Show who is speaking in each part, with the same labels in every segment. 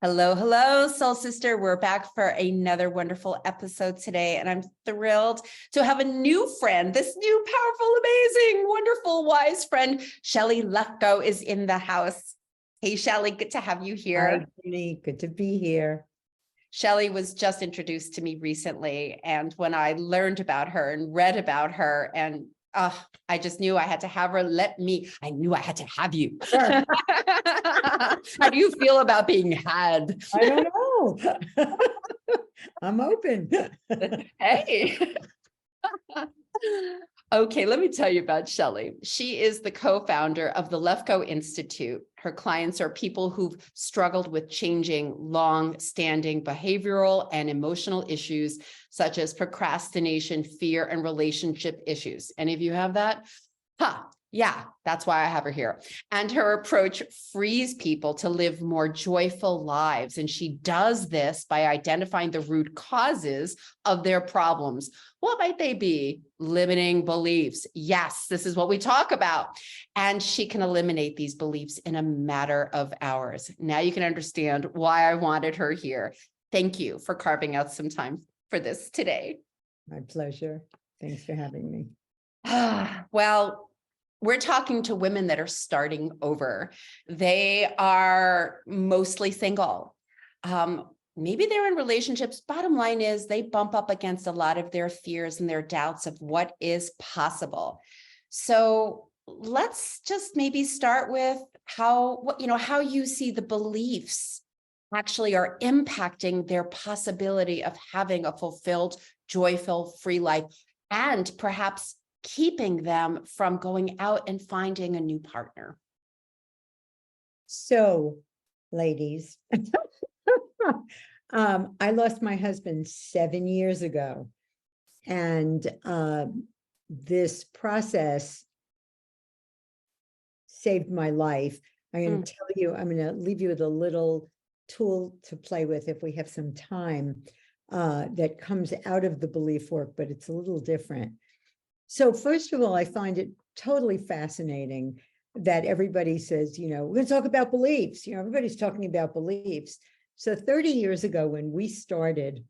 Speaker 1: Hello, hello, Soul Sister. We're back for another wonderful episode today, and I'm thrilled to have a new friend, this new, powerful, amazing, wonderful, wise friend. Shelly Lefkoe is in the house. Hey, Shelly, good to have you here.
Speaker 2: Hi, Jenny. Good to be here.
Speaker 1: Shelly was just introduced to me recently, and when I learned about her and read about her, and I just knew I had to have her. I knew I had to have you.
Speaker 2: Sure.
Speaker 1: How do you feel about being had?
Speaker 2: I don't know. I'm open.
Speaker 1: Hey. Okay, let me tell you about Shelly. She is the co-founder of the Lefkoe Institute. Her clients are people who've struggled with changing long-standing behavioral and emotional issues, such as procrastination, fear, and relationship issues. Any of you have that? Yeah, that's why I have her here. And her approach frees people to live more joyful lives. And she does this by identifying the root causes of their problems. What might they be? Limiting beliefs. Yes, this is what we talk about. And she can eliminate these beliefs in a matter of hours. Now you can understand why I wanted her here. Thank you for carving out some time for this today.
Speaker 2: My pleasure. Thanks for having me.
Speaker 1: Well, we're talking to women that are starting over. They are mostly single. Maybe they're in relationships. Bottom line is they bump up against a lot of their fears and their doubts of what is possible. So let's just maybe start with how you see the beliefs actually are impacting their possibility of having a fulfilled, joyful, free life, and perhaps keeping them from going out and finding a new partner.
Speaker 2: So, ladies, I lost my husband 7 years ago. And this process saved my life. I'm going to tell you, I'm going to leave you with a little tool to play with if we have some time that comes out of the belief work, but it's a little different. So first of all, I find it totally fascinating that everybody says, we're going to talk about beliefs. Everybody's talking about beliefs. So 30 years ago when we started,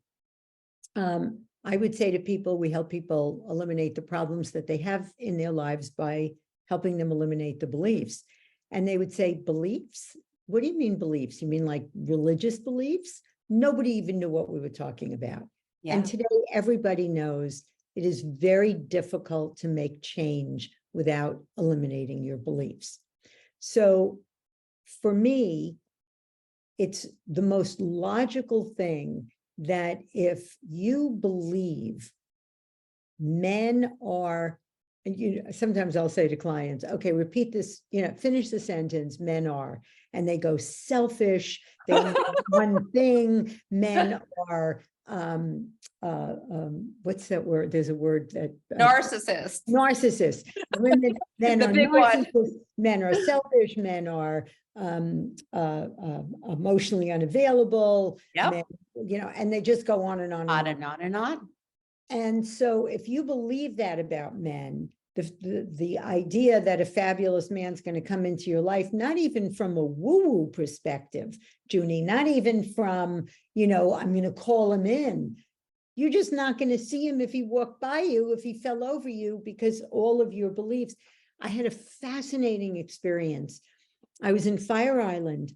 Speaker 2: I would say to people, we help people eliminate the problems that they have in their lives by helping them eliminate the beliefs. And they would say, beliefs? What do you mean beliefs? You mean like religious beliefs? Nobody even knew what we were talking about. Yeah. And today everybody knows it is very difficult to make change without eliminating your beliefs. So for me, it's the most logical thing that if you believe men are, sometimes I'll say to clients, okay, repeat this, finish the sentence, men are, and they go selfish, they want one thing, men are, what's that word? There's a word that
Speaker 1: narcissist.
Speaker 2: Women, men are narcissists, men are selfish, men are emotionally unavailable.
Speaker 1: Yep.
Speaker 2: Men, and they just go on and on
Speaker 1: and on and on.
Speaker 2: And so if you believe that about men, the idea that a fabulous man's going to come into your life, not even from a woo-woo perspective, Junie, not even from, I'm going to call him in. You're just not going to see him if he walked by you, if he fell over you, because all of your beliefs. I had a fascinating experience. I was in Fire Island,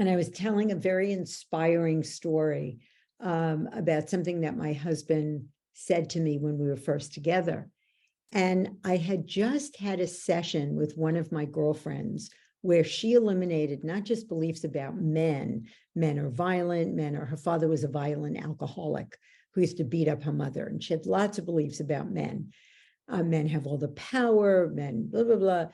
Speaker 2: and I was telling a very inspiring story about something that my husband said to me when we were first together. And I had just had a session with one of my girlfriends where she eliminated not just beliefs about men are violent, her father was a violent alcoholic who used to beat up her mother. And she had lots of beliefs about men. Men have all the power, men, blah, blah, blah.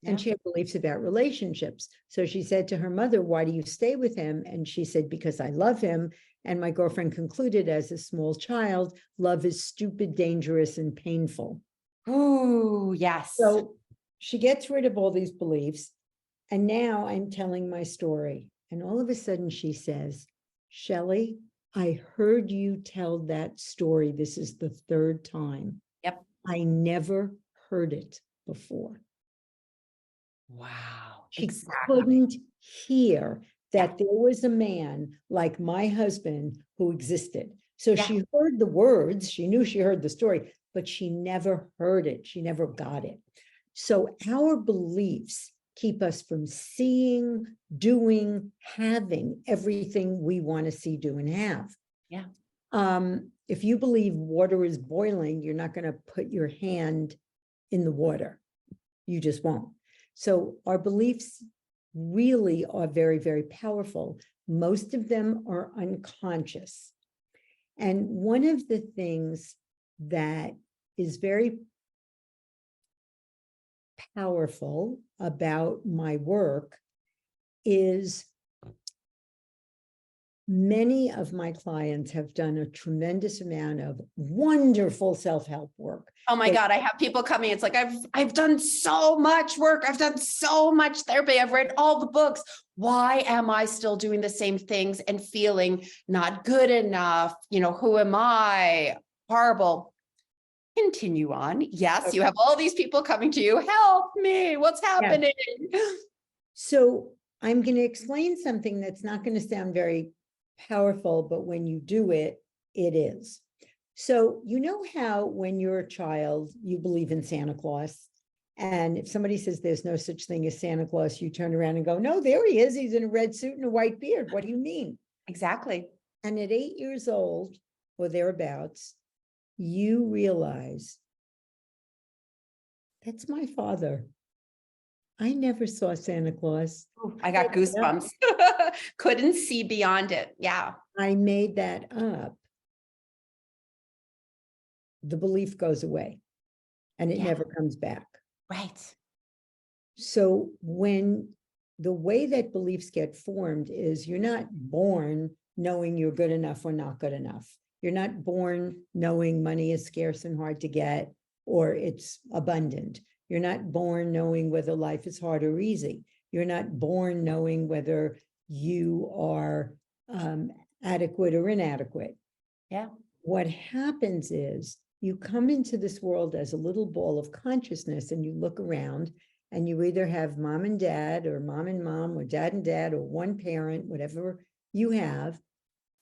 Speaker 2: And she had beliefs about relationships. So she said to her mother, why do you stay with him? And she said, because I love him. And my girlfriend concluded as a small child, love is stupid, dangerous, and painful.
Speaker 1: Oh, yes.
Speaker 2: So she gets rid of all these beliefs. And now I'm telling my story. And all of a sudden she says, Shelly, I heard you tell that story. This is the third time.
Speaker 1: Yep.
Speaker 2: I never heard it before.
Speaker 1: Wow.
Speaker 2: She couldn't hear that there was a man like my husband who existed. So
Speaker 1: Yeah.
Speaker 2: she heard the words, she knew she heard the story, but she never heard it. She never got it. So our beliefs keep us from seeing, doing, having everything we want to see, do, and have.
Speaker 1: Yeah.
Speaker 2: If you believe water is boiling, you're not going to put your hand in the water. You just won't. So our beliefs really are very, very powerful. Most of them are unconscious. And one of the things that is very powerful about my work is many of my clients have done a tremendous amount of wonderful self-help work.
Speaker 1: Oh my God, I have people coming. It's like, I've done so much work. I've done so much therapy. I've read all the books. Why am I still doing the same things and feeling not good enough? You know, who am I? Horrible. Continue on. Yes, you have all these people coming to you. Help me. What's happening?
Speaker 2: So I'm going to explain something that's not going to sound very powerful, but when you do it, it is. So you know how when you're a child, you believe in Santa Claus, and if somebody says there's no such thing as Santa Claus, you turn around and go, no, there he is. He's in a red suit and a white beard. What do you mean?
Speaker 1: Exactly.
Speaker 2: And at 8 years old or thereabouts, you realize that's my father. I never saw Santa Claus.
Speaker 1: Ooh, I got goosebumps. Couldn't see beyond it. Yeah.
Speaker 2: I made that up. The belief goes away and it never comes back.
Speaker 1: Right.
Speaker 2: So when the way that beliefs get formed is you're not born knowing you're good enough or not good enough. You're not born knowing money is scarce and hard to get or it's abundant. You're not born knowing whether life is hard or easy. You're not born knowing whether you are adequate or inadequate.
Speaker 1: Yeah.
Speaker 2: What happens is you come into this world as a little ball of consciousness and you look around and you either have mom and dad or mom and mom or dad and dad or one parent, whatever you have,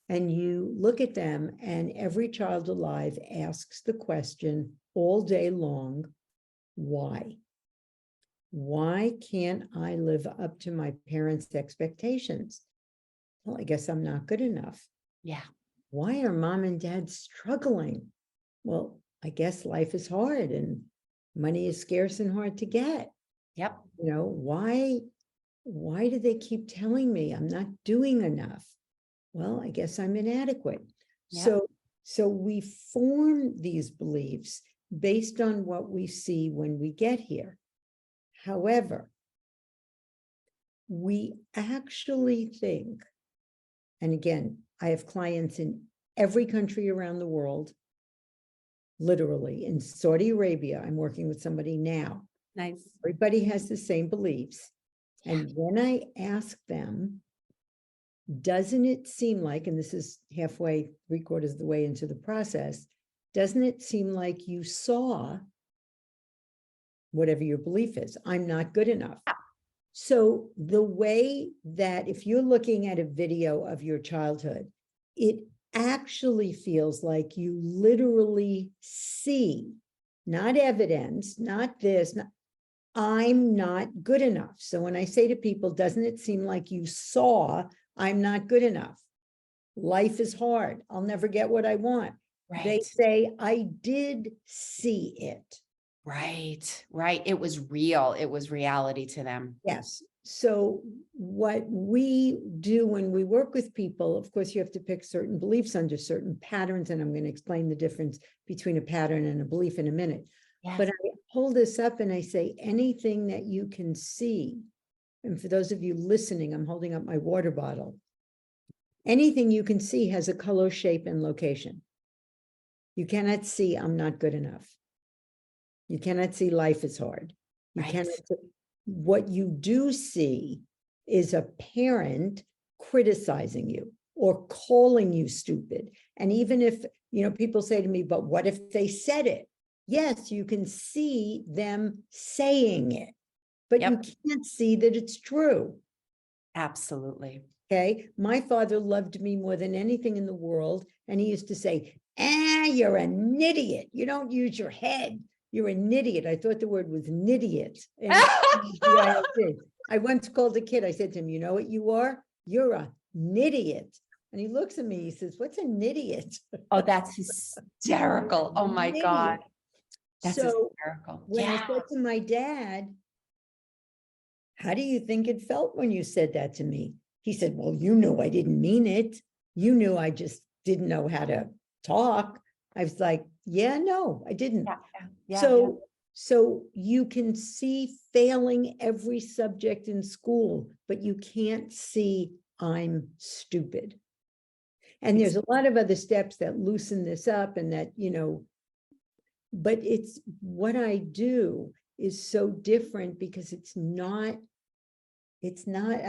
Speaker 2: and you look at them and every child alive asks the question all day long, why? Why can't I live up to my parents' expectations? Well, I guess I'm not good enough.
Speaker 1: Yeah.
Speaker 2: Why are mom and dad struggling? Well, I guess life is hard and money is scarce and hard to get.
Speaker 1: Yep.
Speaker 2: You know, why do they keep telling me I'm not doing enough? Well, I guess I'm inadequate.
Speaker 1: Yep.
Speaker 2: So we form these beliefs based on what we see when we get here. However, we actually think, and again, I have clients in every country around the world, literally. In Saudi Arabia, I'm working with somebody now.
Speaker 1: Nice.
Speaker 2: Everybody has the same beliefs. And when I ask them, doesn't it seem like, and this is halfway, 3/4 of the way into the process, doesn't it seem like you saw whatever your belief is? I'm not good enough. So the way that if you're looking at a video of your childhood, it actually feels like you literally see, not evidence, not this, I'm not good enough. So when I say to people, doesn't it seem like you saw, I'm not good enough? Life is hard. I'll never get what I want.
Speaker 1: Right.
Speaker 2: They say, I did see it.
Speaker 1: Right. Right. It was real. It was reality to them.
Speaker 2: Yes. So what we do when we work with people, of course, you have to pick certain beliefs under certain patterns, and I'm going to explain the difference between a pattern and a belief in a minute.
Speaker 1: Yes.
Speaker 2: But I hold this up and I say, anything that you can see, and for those of you listening, I'm holding up my water bottle. Anything you can see has a color, shape, and location. You cannot see, I'm not good enough. You cannot see life is hard. You
Speaker 1: Right.
Speaker 2: cannot. What you do see is a parent criticizing you or calling you stupid. And even if, you know, people say to me, but what if they said it? Yes, you can see them saying it, but you can't see that it's true.
Speaker 1: Absolutely.
Speaker 2: Okay. My father loved me more than anything in the world. And he used to say, you're an idiot. You don't use your head. You're an idiot. I thought the word was idiot. And I once called a kid. I said to him, you know what you are? You're an idiot. And he looks at me. He says, what's an idiot?
Speaker 1: Oh, that's hysterical. Oh my God. That's
Speaker 2: So
Speaker 1: hysterical.
Speaker 2: when I
Speaker 1: Yeah.
Speaker 2: said to my dad, how do you think it felt when you said that to me? He said, well, you knew I didn't mean it. You knew I just didn't know how to talk. I was like, yeah, no, I didn't.
Speaker 1: Yeah.
Speaker 2: So you can see failing every subject in school, but you can't see I'm stupid. And there's a lot of other steps that loosen this up and that, but it's what I do is so different because it's not, it's not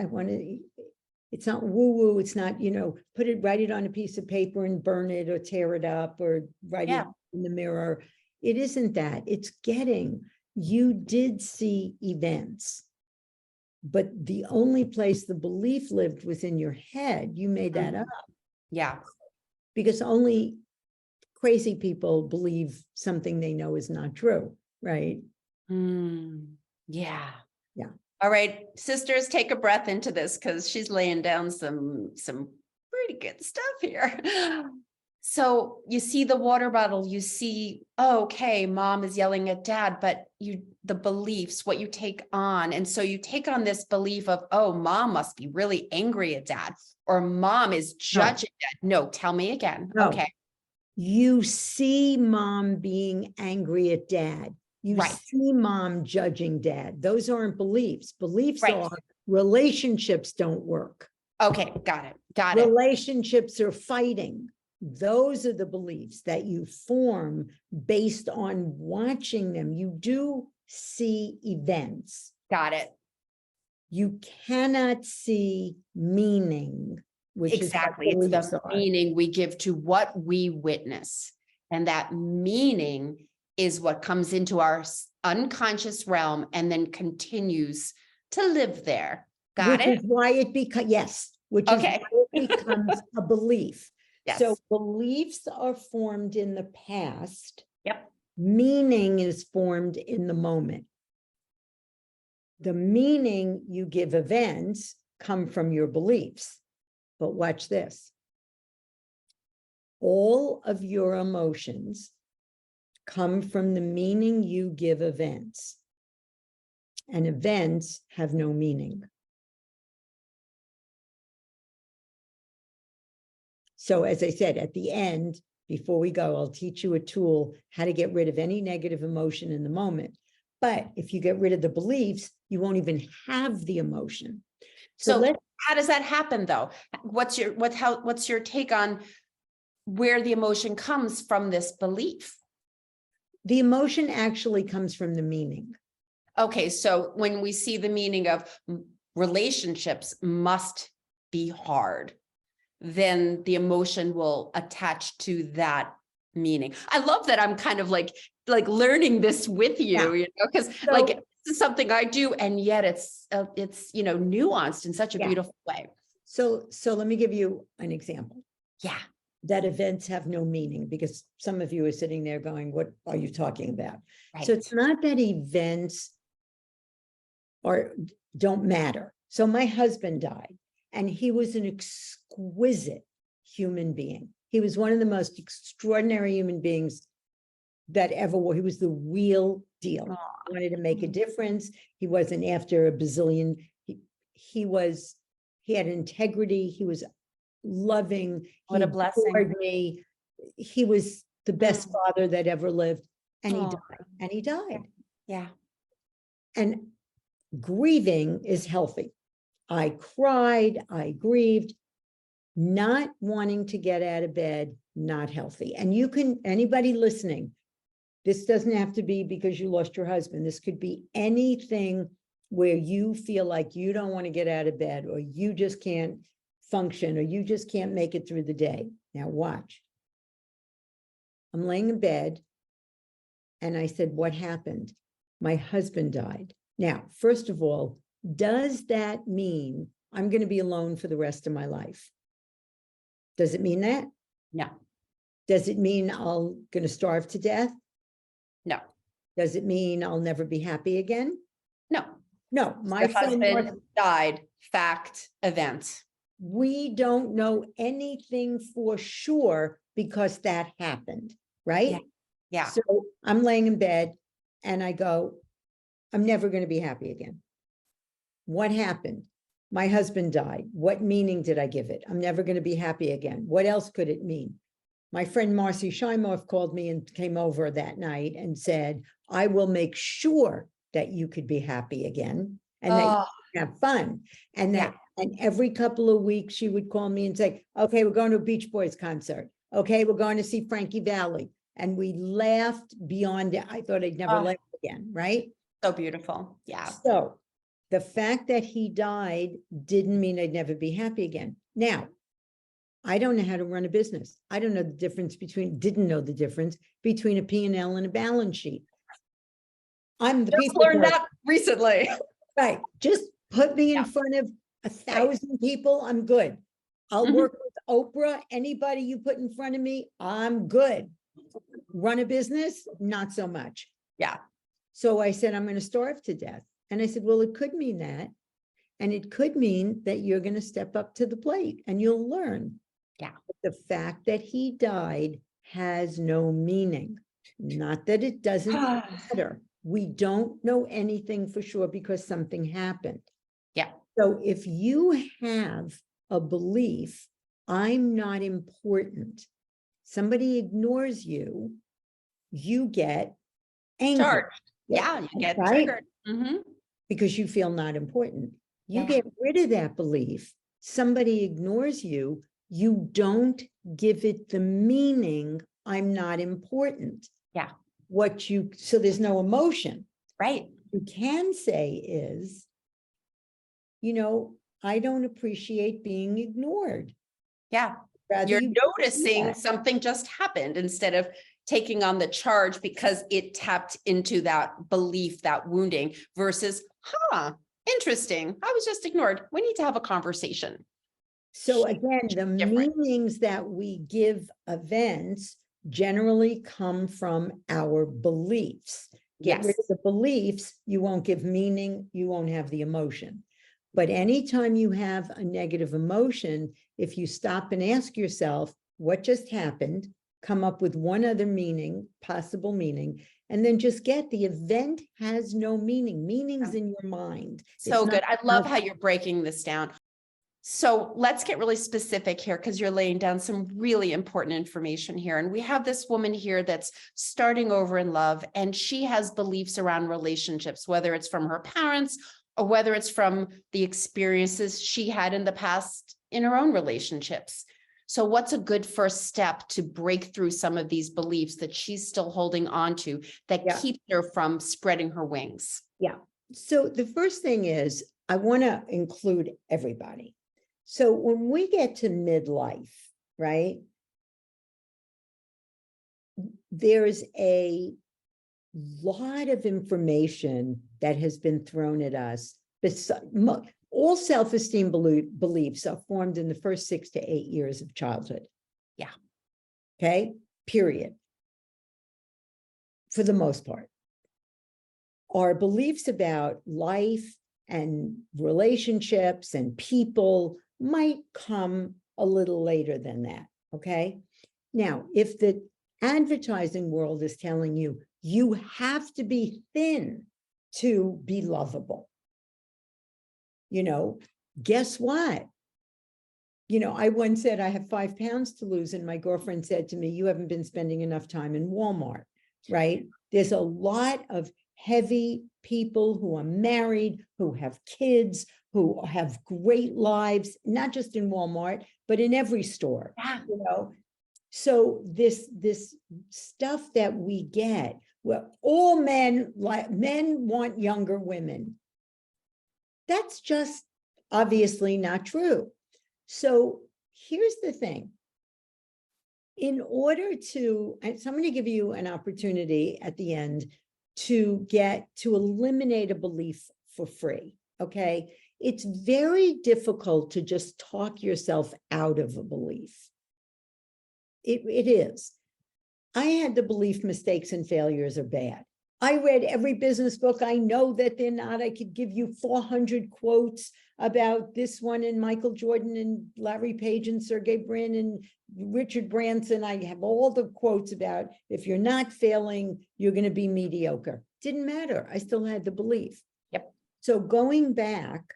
Speaker 2: woo-woo. It's not, write it on a piece of paper and burn it or tear it up or write it in the mirror. It isn't that. It's you did see events, but the only place the belief lived was in your head. You made that up.
Speaker 1: Yeah.
Speaker 2: Because only crazy people believe something they know is not true, right?
Speaker 1: Yeah.
Speaker 2: Yeah.
Speaker 1: All right, sisters, take a breath into this because she's laying down some pretty good stuff here. So you see the water bottle, you see, oh, okay, mom is yelling at dad, but the beliefs, what you take on. And so you take on this belief of, oh, mom must be really angry at dad, or mom is judging dad. No, tell me again.
Speaker 2: No.
Speaker 1: Okay.
Speaker 2: You see mom being angry at dad. You see mom judging dad. Those aren't beliefs. Beliefs are relationships don't work.
Speaker 1: Okay, got it.
Speaker 2: Relationships are fighting. Those are the beliefs that you form based on watching them. You do see events.
Speaker 1: Got it.
Speaker 2: You cannot see meaning, which
Speaker 1: Exactly.
Speaker 2: is
Speaker 1: It's the meaning we give to what we witness. And that meaning is what comes into our unconscious realm and then continues to live there. Got it?
Speaker 2: Which is why it becomes, which is why it becomes a belief.
Speaker 1: Yes.
Speaker 2: So beliefs are formed in the past.
Speaker 1: Yep.
Speaker 2: Meaning is formed in the moment. The meaning you give events come from your beliefs. But watch this. All of your emotions come from the meaning you give events. And events have no meaning. So as I said, at the end, before we go, I'll teach you a tool, how to get rid of any negative emotion in the moment. But if you get rid of the beliefs, you won't even have the emotion.
Speaker 1: So how does that happen though? What's your take on where the emotion comes from this belief?
Speaker 2: The emotion actually comes from the meaning.
Speaker 1: Okay, so when we see the meaning of relationships must be hard, then the emotion will attach to that meaning. I love that I'm kind of like learning this with you, because this is something I do, and yet it's nuanced in such a beautiful way.
Speaker 2: So let me give you an example.
Speaker 1: Yeah.
Speaker 2: That events have no meaning, because some of you are sitting there going, what are you talking about? Right. So it's not that events don't matter. So my husband died, and he was an exquisite human being. He was one of the most extraordinary human beings that ever were. He was the real deal. He wanted to make a difference. He wasn't after a bazillion. He had integrity. He was loving.
Speaker 1: What a blessing.
Speaker 2: Me. He was the best father that ever lived. And he died.
Speaker 1: Yeah.
Speaker 2: And grieving is healthy. I cried, I grieved. Not wanting to get out of bed, not healthy. And anybody listening, this doesn't have to be because you lost your husband. This could be anything where you feel like you don't want to get out of bed, or you just can't function, or you just can't make it through the day. Now watch. I'm laying in bed and I said, what happened? My husband died. Now, first of all, does that mean I'm going to be alone for the rest of my life. Does it mean that?
Speaker 1: No,
Speaker 2: Does it mean I'm going to starve to death?
Speaker 1: no,
Speaker 2: Does it mean I'll never be happy again?
Speaker 1: no.
Speaker 2: No, my
Speaker 1: Your
Speaker 2: friend,
Speaker 1: husband died, fact, event.
Speaker 2: we don't know anything for sure because that happened, right?
Speaker 1: Yeah. Yeah.
Speaker 2: So I'm laying in bed and I go, I'm never going to be happy again. What happened? My husband died. What meaning did I give it? I'm never going to be happy again. What else could it mean? My friend Marcy Scheimoff called me and came over that night and said, I will make sure that you could be happy again and that
Speaker 1: Oh,
Speaker 2: you have fun. And that, and every couple of weeks she would call me and say, okay, we're going to a Beach Boys concert. Okay, we're going to see Frankie Valli. And we laughed beyond it. I thought I'd never laugh again, right?
Speaker 1: so beautiful. Yeah.
Speaker 2: So the fact that he died didn't mean I'd never be happy again. Now, I don't know how to run a business. I don't know the difference between, didn't know the difference between a P&L and a balance sheet. I'm the
Speaker 1: Just
Speaker 2: people
Speaker 1: learned
Speaker 2: person.
Speaker 1: that recently.
Speaker 2: Right. Just put me in front of 1,000 people. I'm good. I'll work with Oprah. Anybody you put in front of me, I'm good. Run a business, not so much.
Speaker 1: Yeah.
Speaker 2: So I said, I'm going to starve to death. And I said, well, it could mean that. And it could mean that you're going to step up to the plate and you'll learn.
Speaker 1: Yeah.
Speaker 2: But the fact that he died has no meaning. Not that it doesn't matter. We don't know anything for sure because something happened.
Speaker 1: Yeah.
Speaker 2: So if you have a belief, I'm not important, somebody ignores you, you get angry.
Speaker 1: Charged. Yeah. You get
Speaker 2: right?
Speaker 1: triggered.
Speaker 2: Because you feel not important. You
Speaker 1: Yeah.
Speaker 2: get rid of that belief. Somebody ignores you. You don't give it the meaning, I'm not important.
Speaker 1: Yeah.
Speaker 2: So there's no emotion.
Speaker 1: Right.
Speaker 2: You can say is, I don't appreciate being ignored.
Speaker 1: Yeah.
Speaker 2: Rather
Speaker 1: You're
Speaker 2: you
Speaker 1: noticing something just happened instead of taking on the charge because it tapped into that belief, that wounding versus, interesting. I was just ignored. We need to have a conversation.
Speaker 2: So again, the
Speaker 1: Different.
Speaker 2: meanings that we give events generally come from our beliefs. Get rid of the beliefs, you won't give meaning, you won't have the emotion. But anytime you have a negative emotion, if you stop and ask yourself, what just happened? Come up with one other meaning, possible meaning, and then just get the event has no meaning. Meaning's in your mind.
Speaker 1: So good. I love how you're breaking this down. So let's get really specific here because you're laying down some really important information here. And we have this woman here that's starting over in love, and she has beliefs around relationships, whether it's from her parents or whether it's from the experiences she had in the past in her own relationships. So what's a good first step to break through some of these beliefs that she's still holding on to that keeps her from spreading her wings?
Speaker 2: Yeah. So the first thing is I want to include everybody. So when we get to midlife, right, there's a lot of information that has been thrown at us. All self-esteem beliefs are formed in the first 6 to 8 years of childhood.
Speaker 1: Yeah.
Speaker 2: Okay, period. For the most part. Our beliefs about life and relationships and people might come a little later than that, okay? Now, if the advertising world is telling you, you have to be thin to be lovable, guess what? I once said I have 5 pounds to lose, and my girlfriend said to me, you haven't been spending enough time in Walmart, right? There's a lot of heavy people who are married, who have kids, who have great lives, not just in Walmart, but in every store.
Speaker 1: Yeah.
Speaker 2: So this stuff that we get, well, all men want younger women. That's just obviously not true. So here's the thing. In order to, so I'm going to give you an opportunity at the end to eliminate a belief for free. Okay. it's very difficult to just talk yourself out of a belief. It is. I had the belief mistakes and failures are bad. I read every business book. I know that they're not. I could give you 400 quotes about this one and Michael Jordan and Larry Page and Sergey Brin and Richard Branson. I have all the quotes about if you're not failing, you're going to be mediocre. Didn't matter. I still had the belief.
Speaker 1: Yep.
Speaker 2: So going back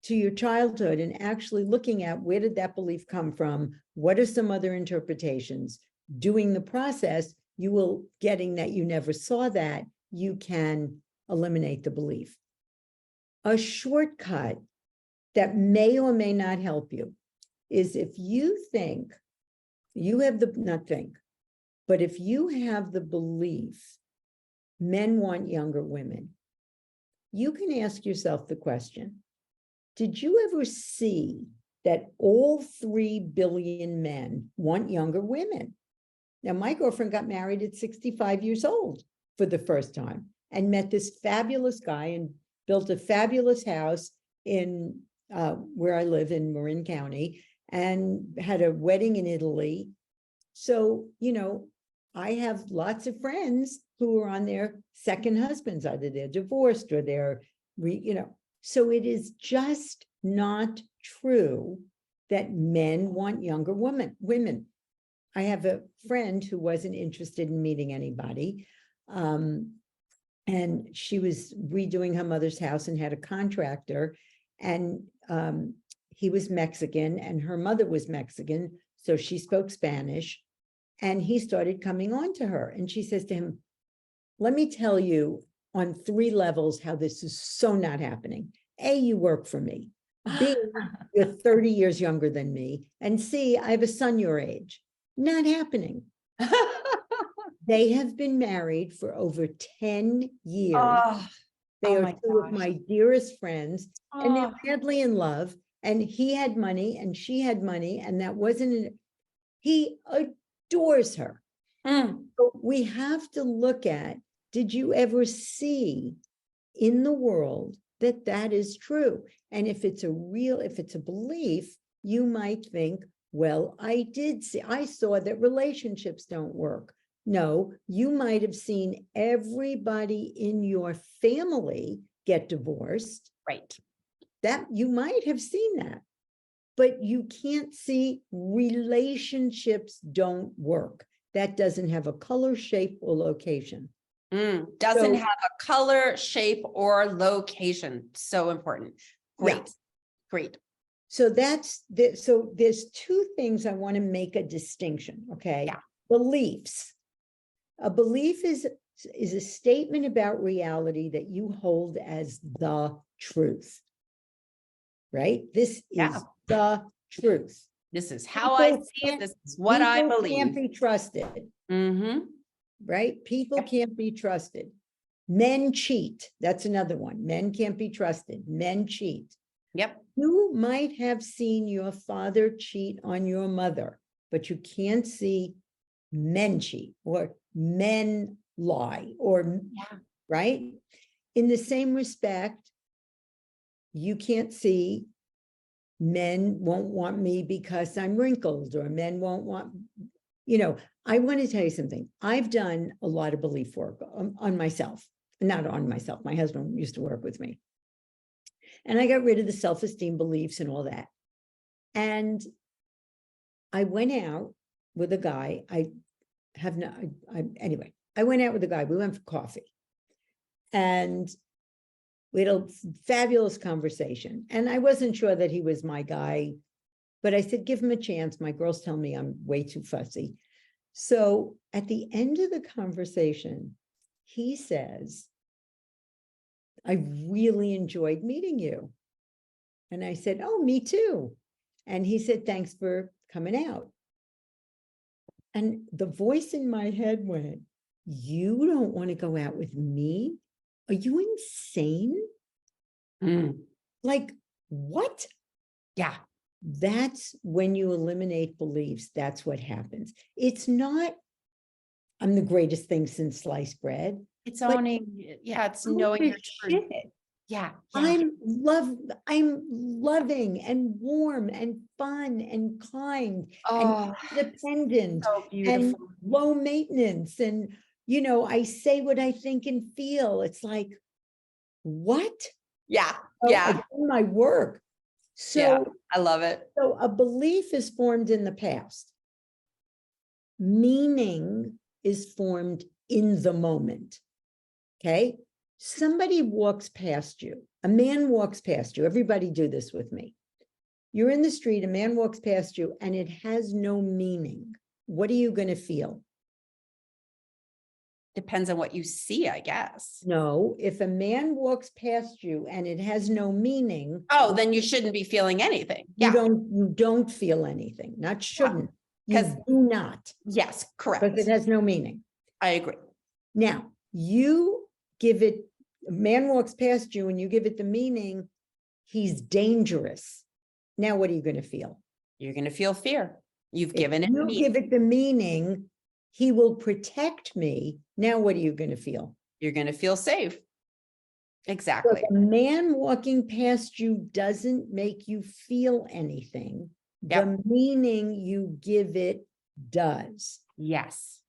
Speaker 2: to your childhood and actually looking at where did that belief come from? What are some other interpretations? Doing the process, you will getting that you never saw that, you can eliminate the belief. A shortcut that may or may not help you is if you think you have the, not think, but if you have the belief men want younger women, you can ask yourself the question, did you ever see that all 3 billion men want younger women? Now, my girlfriend got married at 65 years old for the first time and met this fabulous guy and built a fabulous house in where I live in Marin County and had a wedding in Italy. So, you know, I have lots of friends who are on their second husbands, either they're divorced or they're, you know, so it is just not true that men want younger women. I have a friend who wasn't interested in meeting anybody. And she was redoing her mother's house and had a contractor. And he was Mexican and her mother was Mexican. So she spoke Spanish. And he started coming on to her. And she says to him, let me tell you on 3 levels how this is so not happening. A, you work for me. B, you're 30 years younger than me. And C, I have a son your age. Not happening. They have been married for over 10 years.
Speaker 1: Oh,
Speaker 2: they
Speaker 1: oh
Speaker 2: are
Speaker 1: my
Speaker 2: 2 of
Speaker 1: gosh.
Speaker 2: my dearest friends, and they're
Speaker 1: Oh.
Speaker 2: madly in love. And he had money and she had money, and that wasn't, he adores her.
Speaker 1: Mm.
Speaker 2: So we have to look at, did you ever see in the world that that is true? And if it's a belief, you might think, well, I saw that relationships don't work. No, you might have seen everybody in your family get divorced.
Speaker 1: Right.
Speaker 2: That you might have seen that, but you can't see relationships don't work. That doesn't have a color, shape, or location.
Speaker 1: Doesn't have a color, shape, or location. So important. Great.
Speaker 2: Yeah.
Speaker 1: Great.
Speaker 2: So so there's 2 things I want to make a distinction. Okay.
Speaker 1: Yeah.
Speaker 2: Beliefs. A belief is a statement about reality that you hold as the truth. Right? This is the truth.
Speaker 1: This is how I see it. This is what I
Speaker 2: People
Speaker 1: believe.
Speaker 2: can't be trusted. Right? People can't be trusted. Men cheat. That's another one. Men can't be trusted. Men cheat.
Speaker 1: Yep.
Speaker 2: You might have seen your father cheat on your mother, but you can't see men cheat or men lie or, right? In the same respect, you can't see men won't want me because I'm wrinkled, or men won't want, you know, I want to tell you something. I've done a lot of belief work on myself, not on myself. My husband used to work with me. And I got rid of the self-esteem beliefs and all that. And I went out with a guy. Anyway, I went out with a guy. We went for coffee. And we had a fabulous conversation. And I wasn't sure that he was my guy, but I said, give him a chance. My girls tell me I'm way too fussy. So at the end of the conversation, he says, I really enjoyed meeting you. And I said, oh, me too. And he said, thanks for coming out. And the voice in my head went, you don't want to go out with me? Are you insane? Like, what?
Speaker 1: Yeah.
Speaker 2: That's when you eliminate beliefs. That's what happens. It's not, I'm the greatest thing since sliced bread.
Speaker 1: It's owning, it's knowing your truth. Yeah.
Speaker 2: I'm loving and warm and fun and kind and
Speaker 1: Oh,
Speaker 2: independent
Speaker 1: so
Speaker 2: and
Speaker 1: beautiful.
Speaker 2: low maintenance. And, I say what I think and feel. It's like, what?
Speaker 1: Yeah.
Speaker 2: Oh, I
Speaker 1: Yeah.
Speaker 2: do my work.
Speaker 1: Yeah.
Speaker 2: So,
Speaker 1: I love it.
Speaker 2: so a belief is formed in the past. Meaning is formed in the moment. Okay. Somebody walks past you. A man walks past you. Everybody do this with me. You're in the street, a man walks past you, and it has no meaning. What are you going to feel?
Speaker 1: Depends on what you see, I guess.
Speaker 2: No, if a man walks past you and it has no meaning,
Speaker 1: Oh, then you shouldn't be feeling anything.
Speaker 2: you
Speaker 1: Yeah.
Speaker 2: don't feel anything. Not shouldn't. You
Speaker 1: 'Cause-
Speaker 2: do not,
Speaker 1: Yes,
Speaker 2: because
Speaker 1: correct.
Speaker 2: it has no meaning.
Speaker 1: I agree.
Speaker 2: Now, you give it, a man walks past you and you give it the meaning, he's dangerous. Now, what are you going to feel?
Speaker 1: You're going to feel fear. You've
Speaker 2: If
Speaker 1: given it
Speaker 2: you
Speaker 1: meaning.
Speaker 2: give it the meaning, he will protect me. Now, what are you going to feel?
Speaker 1: You're going to feel safe.
Speaker 2: So
Speaker 1: Exactly.
Speaker 2: if a man walking past you doesn't make you feel anything.
Speaker 1: Yep.
Speaker 2: The meaning you give it does.
Speaker 1: Yes.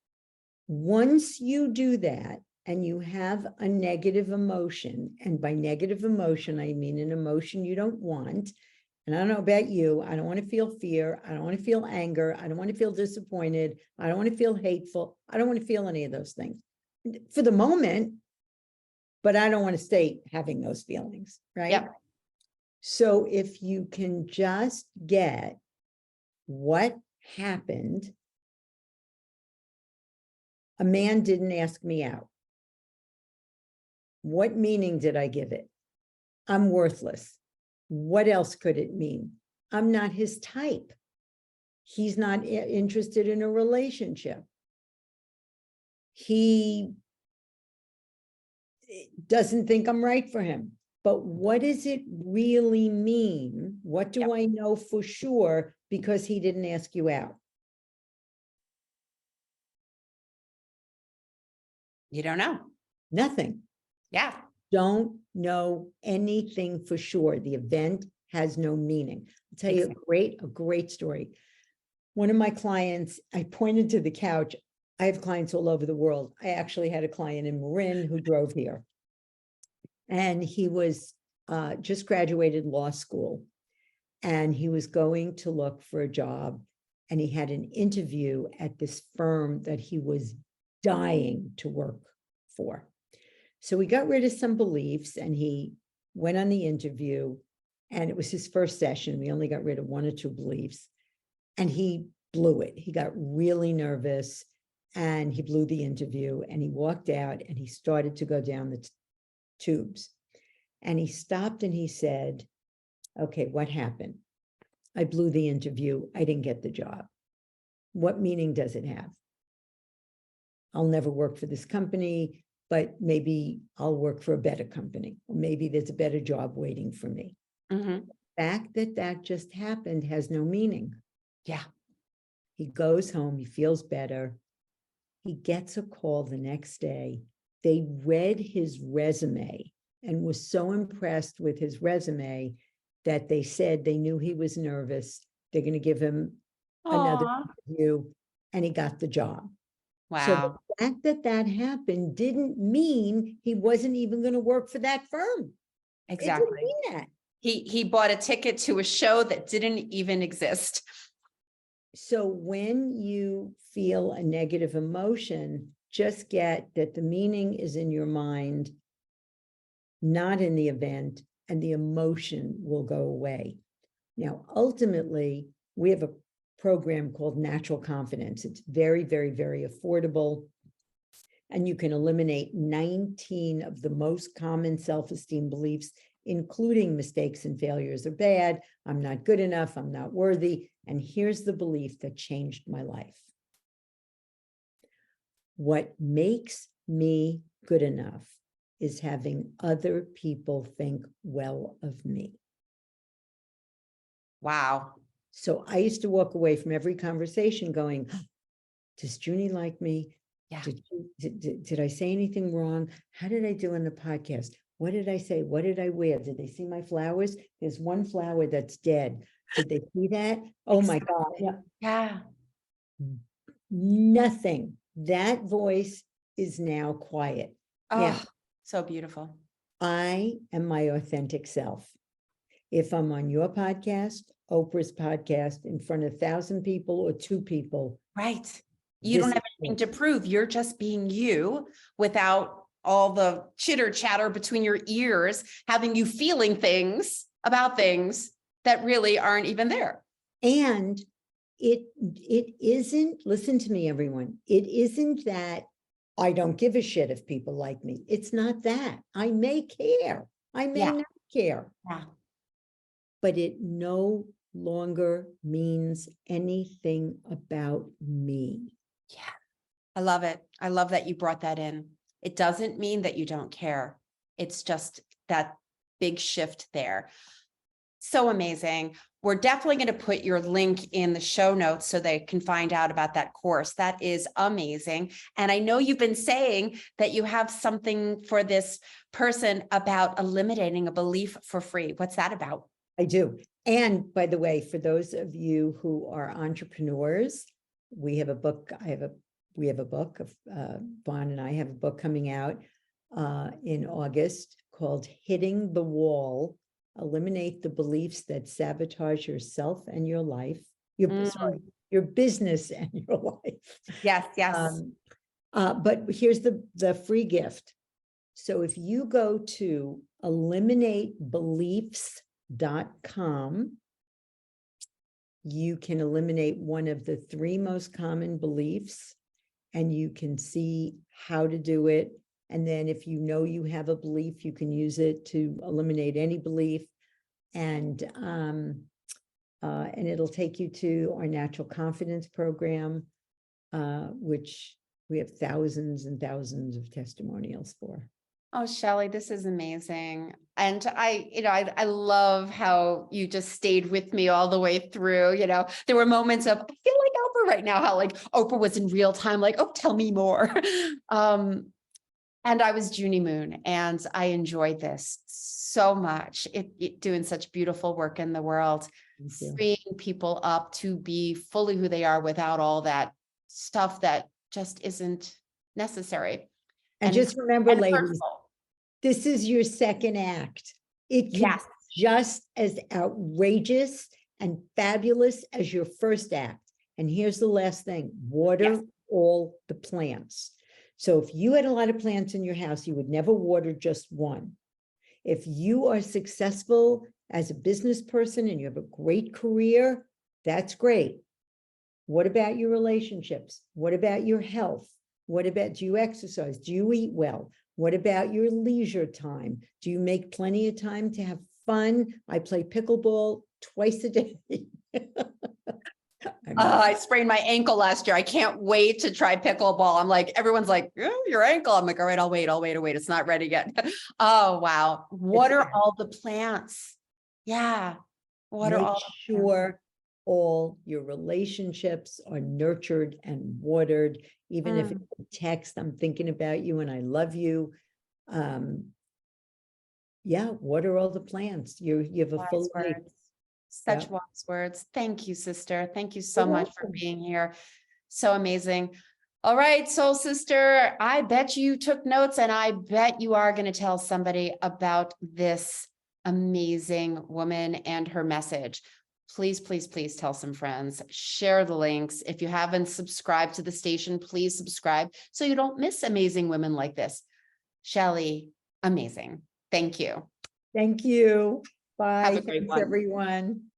Speaker 2: Once you do that and you have a negative emotion, and by negative emotion, I mean an emotion you don't want. And I don't know about you, I don't want to feel fear. I don't want to feel anger. I don't want to feel disappointed. I don't want to feel hateful. I don't want to feel any of those things for the moment, but I don't want to stay having those feelings, right?
Speaker 1: Yep.
Speaker 2: So if you can just get what happened, a man didn't ask me out. What meaning did I give it? I'm worthless. What else could it mean? I'm not his type. He's not interested in a relationship. He doesn't think I'm right for him. But what does it really mean? What do
Speaker 1: Yep.
Speaker 2: I know for sure because he didn't ask you out?
Speaker 1: You don't know.
Speaker 2: Nothing.
Speaker 1: Yeah.
Speaker 2: Don't know anything for sure. The event has no meaning. I'll tell you a great story. One of my clients, I pointed to the couch. I have clients all over the world. I actually had a client in Marin who drove here. And he was just graduated law school. And he was going to look for a job. And he had an interview at this firm that he was dying to work for. So we got rid of some beliefs and he went on the interview, and it was his first session. We only got rid of 1 or 2 beliefs, and he blew it. He got really nervous and he blew the interview, and he walked out and he started to go down the tubes, and he stopped and he said, okay, what happened? I blew the interview. I didn't get the job. What meaning does it have? I'll never work for this company, but maybe I'll work for a better company. Or maybe there's a better job waiting for me.
Speaker 1: Mm-hmm.
Speaker 2: The fact that that just happened has no meaning.
Speaker 1: Yeah.
Speaker 2: He goes home, he feels better. He gets a call the next day. They read his resume and was so impressed with his resume that they said they knew he was nervous. They're going to give him another interview, and he got the job.
Speaker 1: Wow.
Speaker 2: So the fact that that happened didn't mean he wasn't even going to work for that firm.
Speaker 1: Exactly.
Speaker 2: It didn't mean that.
Speaker 1: He bought a ticket to a show that didn't even exist.
Speaker 2: So when you feel a negative emotion, just get that the meaning is in your mind, not in the event, and the emotion will go away. Now, ultimately, we have a program called Natural Confidence. It's very, very, very affordable. And you can eliminate 19 of the most common self-esteem beliefs, including mistakes and failures are bad. I'm not good enough. I'm not worthy. And here's the belief that changed my life. What makes me good enough is having other people think well of me.
Speaker 1: Wow.
Speaker 2: So I used to walk away from every conversation going, does Junie like me?
Speaker 1: Yeah.
Speaker 2: Did I say anything wrong? How did I do in the podcast? What did I say? What did I wear? Did they see my flowers? There's one flower that's dead. Did they see that? Oh my God.
Speaker 1: Exactly. Yeah.
Speaker 2: Nothing. That voice is now quiet. Now,
Speaker 1: Oh, so beautiful.
Speaker 2: I am my authentic self. If I'm on your podcast, Oprah's podcast, in front of 1,000 people or 2 people,
Speaker 1: Right. You don't
Speaker 2: this
Speaker 1: have
Speaker 2: is
Speaker 1: anything to prove. You're just being you without all the chitter chatter between your ears, having you feeling things about things that really aren't even there.
Speaker 2: And it isn't, listen to me, everyone. It isn't that I don't give a shit if people like me. It's not that. I may care. I may
Speaker 1: Yeah.
Speaker 2: not care.
Speaker 1: Yeah.
Speaker 2: But it no longer means anything about me.
Speaker 1: Yeah. I love it. I love that you brought that in. It doesn't mean that you don't care. It's just that big shift there. So amazing. We're definitely going to put your link in the show notes so they can find out about that course. That is amazing. And I know you've been saying that you have something for this person about eliminating a belief for free. What's that about?
Speaker 2: I do. And by the way, for those of you who are entrepreneurs, we have a book. We have a book of Vaughn and I have a book coming out in August called Hitting the Wall. Eliminate the beliefs that sabotage yourself and your life, your business and your life.
Speaker 1: Yes, yes.
Speaker 2: But here's the free gift. So if you go to eliminatebeliefs.com, you can eliminate one of the 3 most common beliefs, and you can see how to do it. And then if you know you have a belief, you can use it to eliminate any belief. And it'll take you to our natural confidence program, which we have thousands and thousands of testimonials for.
Speaker 1: Oh, Shelly, this is amazing. And I love how you just stayed with me all the way through. There were moments of, I feel like Oprah right now, how like Oprah was in real time, like, oh, tell me more. And I was Junie Moon, and I enjoyed this so much. It doing such beautiful work in the world, freeing people up to be fully who they are without all that stuff that just isn't necessary.
Speaker 2: And just remember, ladies,
Speaker 1: hurtful.
Speaker 2: This is your second act. It can be just as outrageous and fabulous as your first act. And here's the last thing: water all the plants. So if you had a lot of plants in your house, you would never water just one. If you are successful as a business person and you have a great career, that's great. What about your relationships? What about your health? What about, do you exercise? Do you eat well? What about your leisure time? Do you make plenty of time to have fun? I play pickleball twice a day.
Speaker 1: I sprained my ankle last year. I can't wait to try pickleball. I'm like, everyone's like, oh, your ankle. I'm like, all right, I'll wait. It's not ready yet. Oh, wow. Water all the plants. Yeah. Water all.
Speaker 2: Make sure all your relationships are nurtured and watered, even if it's a text, I'm thinking about you and I love you. Water all the plants. You have a full life.
Speaker 1: Such wise words. Thank you, sister. Thank you so much for being here. So amazing. All right, soul sister, I bet you took notes, and I bet you are going to tell somebody about this amazing woman and her message. Please, please, please tell some friends, share the links. If you haven't subscribed to the station, please subscribe so you don't miss amazing women like this. Shelly, amazing. Thank you.
Speaker 2: Thank you. Bye.
Speaker 1: Have a great one.
Speaker 2: Everyone.